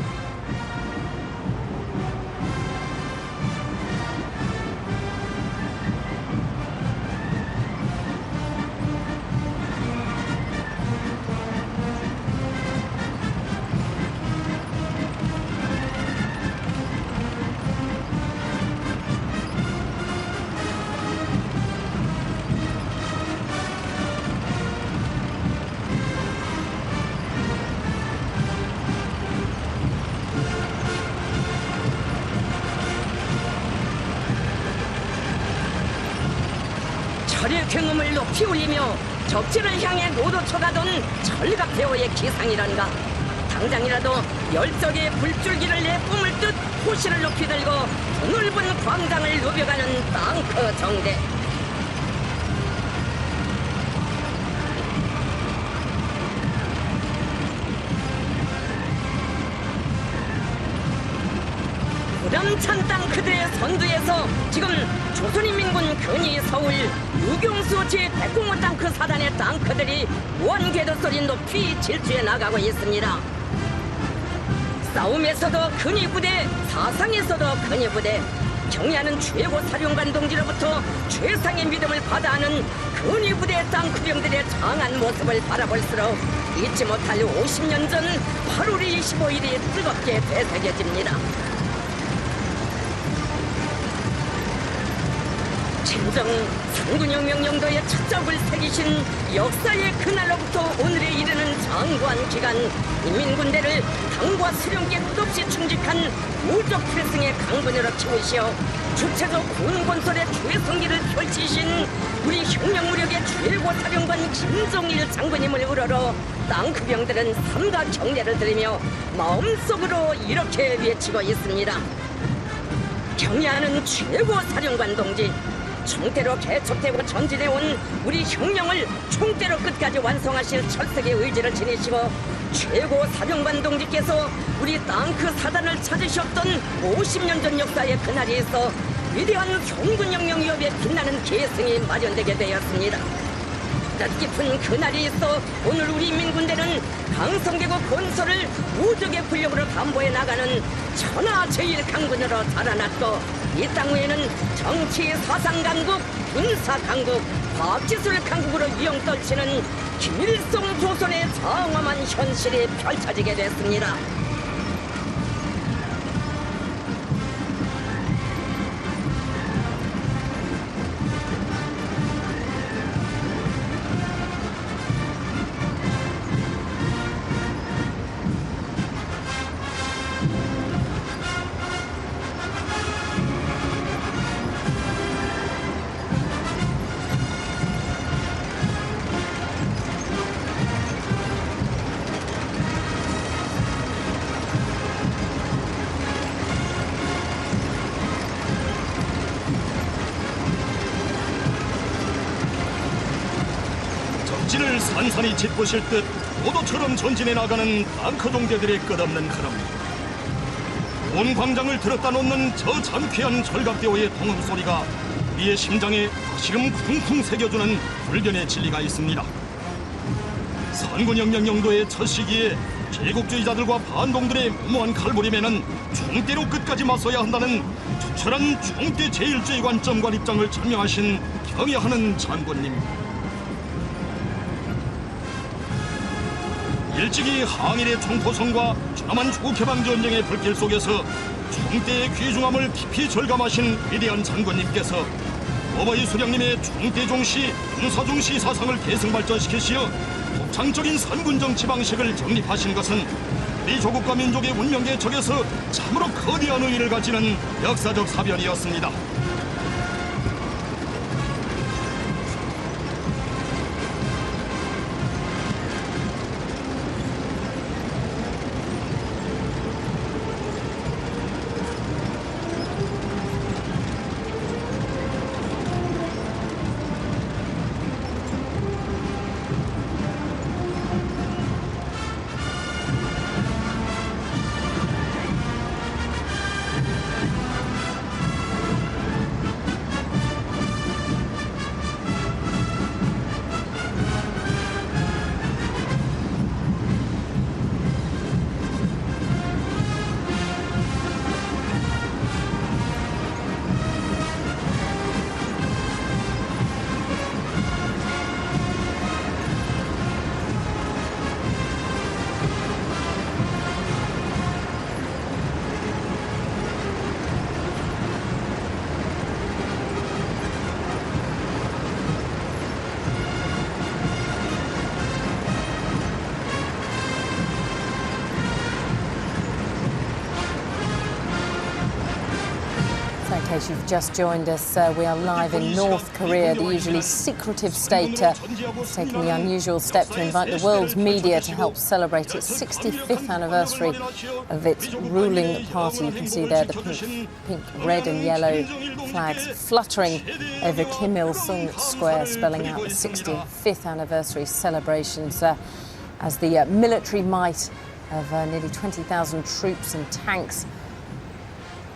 철의 경음을 높이 올리며 적지를 향해 노도쳐가던 철갑대오의 기상이란가. 당장이라도 열적의 불줄기를 내뿜을 듯 호시를 높이 들고 넓은 광장을 누벼가는 땅크 정대. 부담찬 땅크들의 선두에서 지금 조선인민군 근위 서울 유경수 제105 땅크 사단의 땅크들이 무한궤도 소리 높이 질주해 나가고 있습니다. 싸움에서도 근위 부대, 사상에서도 근위 부대, 경애하는 최고 사령관 동지로부터 최상의 믿음을 받아하는 근위 부대 땅크병들의 장한 모습을 바라볼수록 잊지 못할 50년 전 8월 25일이 뜨겁게 되새겨집니다. 진정 상군혁명 영도의 첫 짝을 새기신 역사의 그날로부터 오늘에 이르는 장구한 기간, 인민군대를 당과 수령께 끝없이 충직한 우적 필승의 강군으로 키우시어 주체적 군건설의 최성기를 펼치신 우리 혁명무력의 최고 사령관 김정일 장군님을 우러러 땅크병들은 삼가 경례를 드리며 마음속으로 이렇게 외치고 있습니다. 경애하는 최고 사령관 동지, 총대로 개척되고 전진해온 우리 혁명을 총대로 끝까지 완성하실 철석의 의지를 지니시고 최고 사령관 동지께서 우리 땅크 사단을 찾으셨던 50년 전 역사의 그날이 있어 위대한 경군혁명 위협에 빛나는 계승이 마련되게 되었습니다. 뜻깊은 그날이 있어 오늘 우리 인민군대는 강성대국 건설을 우적의 군력으로 담보해 나가는 천하제일강군으로 자라났고, 이 땅 위에는 정치 사상 강국, 군사 강국, 과학기술 강국으로 위용 떨치는 김일성 조선의 장엄한 현실이 펼쳐지게 됐습니다. 입진을 산산이 짙부실 듯 포도처럼 전진해 나가는 탱크 종대들의 끝없는 흐름. 온 광장을 들었다 놓는 저 장쾌한 철갑대오의 통음 소리가 우리의 심장에 다시금 쿵쿵 새겨주는 불변의 진리가 있습니다. 선군혁명 영도의 첫 시기에 제국주의자들과 반동들의 무모한 칼부림에는 총대로 끝까지 맞서야 한다는 투철한 총대 제일주의 관점과 입장을 천명하신 경애하는 장군님. 일찍이 항일의 총포성과 조남한 조개방전쟁의 불길 속에서 총대의 귀중함을 깊이 절감하신 위대한 장군님께서 어버이 수령님의 총대종시, 군사종시 사상을 계승발전시키시어 독창적인 선군정치 방식을 정립하신 것은 우리 조국과 민족의 운명계척에서 참으로 거대한 의의를 가지는 역사적 사변이었습니다. In case you've just joined us, we are live in North Korea. The usually secretive state is taking the unusual step to invite the world's media to help celebrate its 65th anniversary of its ruling party. You can see there the pink, red and yellow flags fluttering over Kim Il-sung Square, spelling out the 65th anniversary celebrations as the military might of nearly 20,000 troops and tanks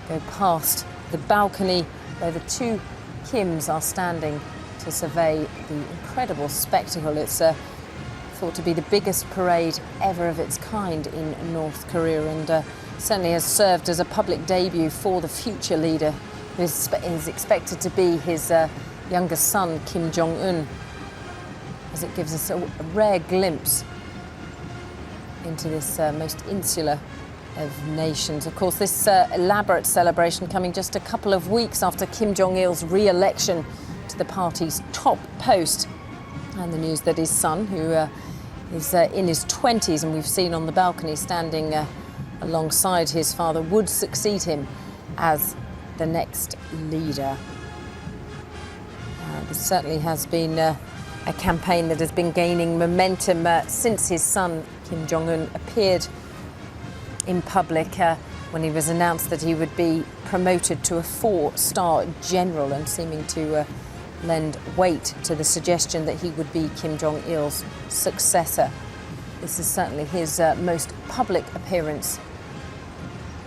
go past the balcony where the two Kims are standing to survey the incredible spectacle. It's thought to be the biggest parade ever of its kind in North Korea, and certainly has served as a public debut for the future leader, who is expected to be his youngest son, Kim Jong-un, as it gives us a rare glimpse into this most insular of nations. Of course, this elaborate celebration coming just a couple of weeks after Kim Jong-il's re-election to the party's top post, and the news that his son, who is in his 20s, and we've seen on the balcony standing alongside his father, would succeed him as the next leader. This certainly has been a campaign that has been gaining momentum since his son, Kim Jong-un, appeared in public when he was announced that he would be promoted to a 4-star general, and seeming to lend weight to the suggestion that he would be Kim Jong-il's successor. This is certainly his most public appearance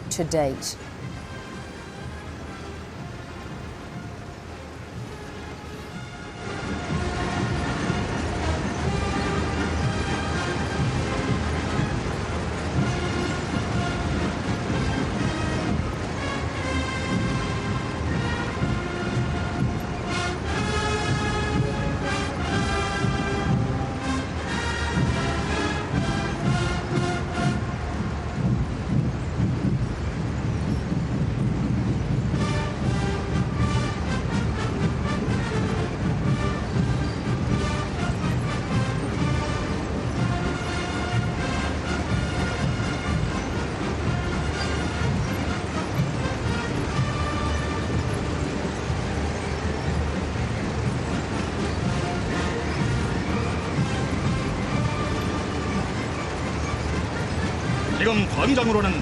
to date. 지금 광장으로는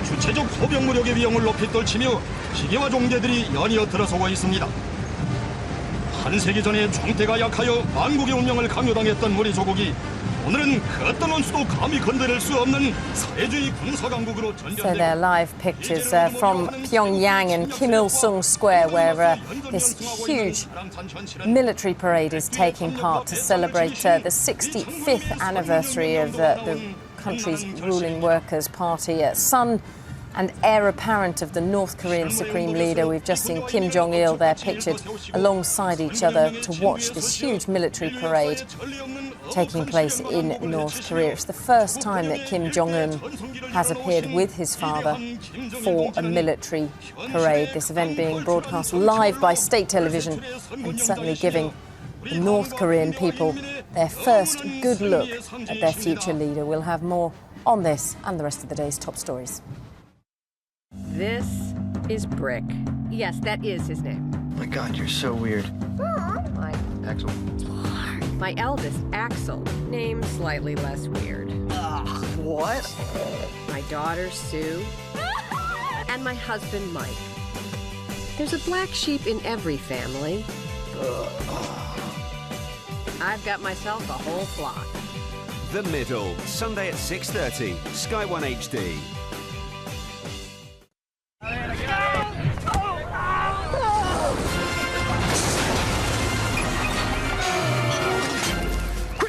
주체적 소병 무력의 위용을 높이 떨치며 시계와 종대들이 연이어 들어서고 있습니다. 한세기 전에 총대가 약하여 만국의 운명을 강요당했던 우리 조국이 오늘은 그 어떤 원수도 감히 건드릴 수 없는 사회주의 군사강국으로 So 전전되고 they're live pictures from Pyongyang and Kim Il-sung Square, where this huge military parade is taking part to celebrate the 65th anniversary of the country's ruling Workers' Party. Son and heir apparent of the North Korean Supreme Leader. We've just seen Kim Jong-il there pictured alongside each other to watch this huge military parade taking place in North Korea. It's the first time that Kim Jong-un has appeared with his father for a military parade. This event being broadcast live by state television and certainly giving the North Korean people their first good look at their future leader. We'll have more on this and the rest of the day's top stories. This is Brick. Yes, that is his name. My God, you're so weird. My Axel. My eldest, Axel, name slightly less weird. What? My daughter, Sue, and my husband, Mike. There's a black sheep in every family. I've got myself a whole flock. The Middle, Sunday at 6:30, Sky 1 HD.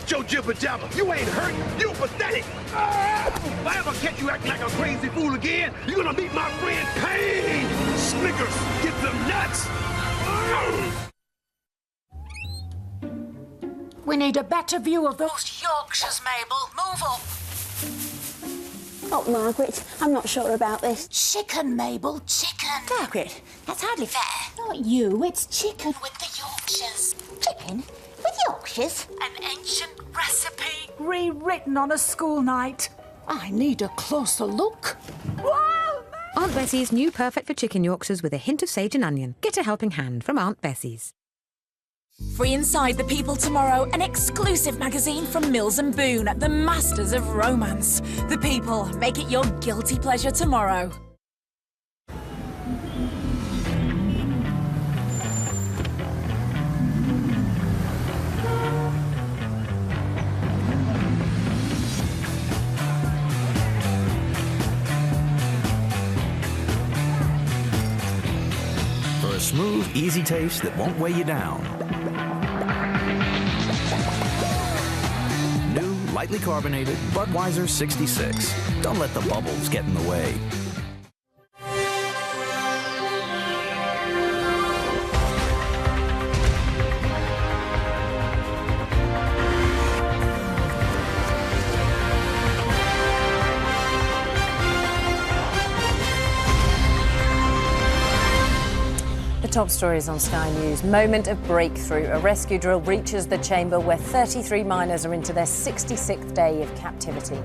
Your jibber jabber, you ain't hurt, you pathetic. If I ever catch you acting like a crazy fool again, you're gonna meet my friend Kane. Snickers, get them nuts. We need a better view of those Yorkshires, Mabel. Move up. Oh, Margaret, I'm not sure about this. Chicken, Mabel, chicken. Margaret, that's hardly fair. Not you, it's chicken with the Yorkshires. Chicken? With Yorkshires? An ancient recipe rewritten on a school night. I need a closer look. Whoa! Aunt Bessie's new perfect for chicken Yorkshires with a hint of sage and onion. Get a helping hand from Aunt Bessie's. Free inside The People tomorrow, an exclusive magazine from Mills and Boon, the masters of romance. The People, make it your guilty pleasure tomorrow. For a smooth, easy taste that won't weigh you down. New, lightly carbonated Budweiser 66. Don't let the bubbles get in the way. Top stories on Sky News. Moment of breakthrough. A rescue drill reaches the chamber where 33 miners are into their 66th day of captivity.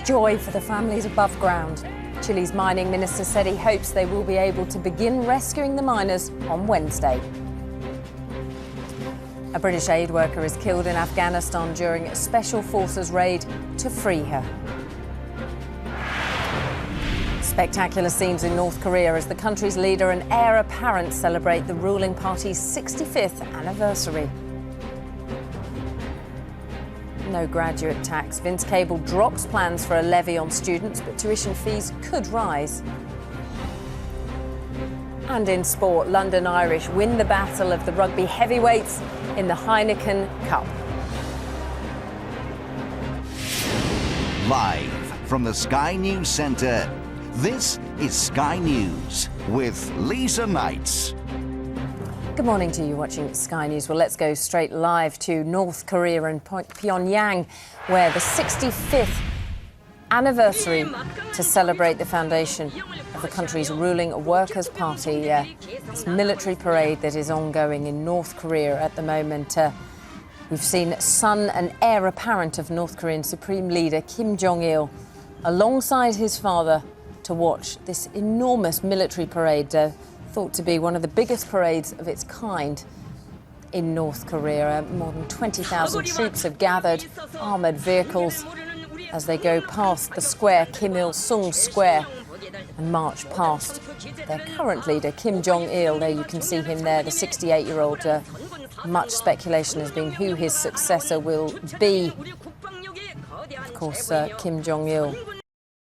Joy for the families above ground. Chile's mining minister said he hopes they will be able to begin rescuing the miners on Wednesday. A British aid worker is killed in Afghanistan during a special forces raid to free her. Spectacular scenes in North Korea as the country's leader and heir apparent celebrate the ruling party's 65th anniversary. No graduate tax. Vince Cable drops plans for a levy on students, but tuition fees could rise. And in sport, London Irish win the battle of the rugby heavyweights in the Heineken Cup. Live from the Sky News Centre, this is Sky News with Lisa Knights. Good morning to you watching Sky News. Well, let's go straight live to North Korea and Pyongyang, where the 65th anniversary to celebrate the foundation of the country's ruling Workers' Party. This military parade that is ongoing in North Korea at the moment. We've seen son and heir apparent of North Korean Supreme Leader Kim Jong-il alongside his father to watch this enormous military parade, thought to be one of the biggest parades of its kind in North Korea. More than 20,000 troops have gathered, armoured vehicles as they go past the square, Kim Il-sung Square, and march past their current leader, Kim Jong-il. There you can see him there, the 68-year-old. Much speculation has been who his successor will be. Of course, Kim Jong-il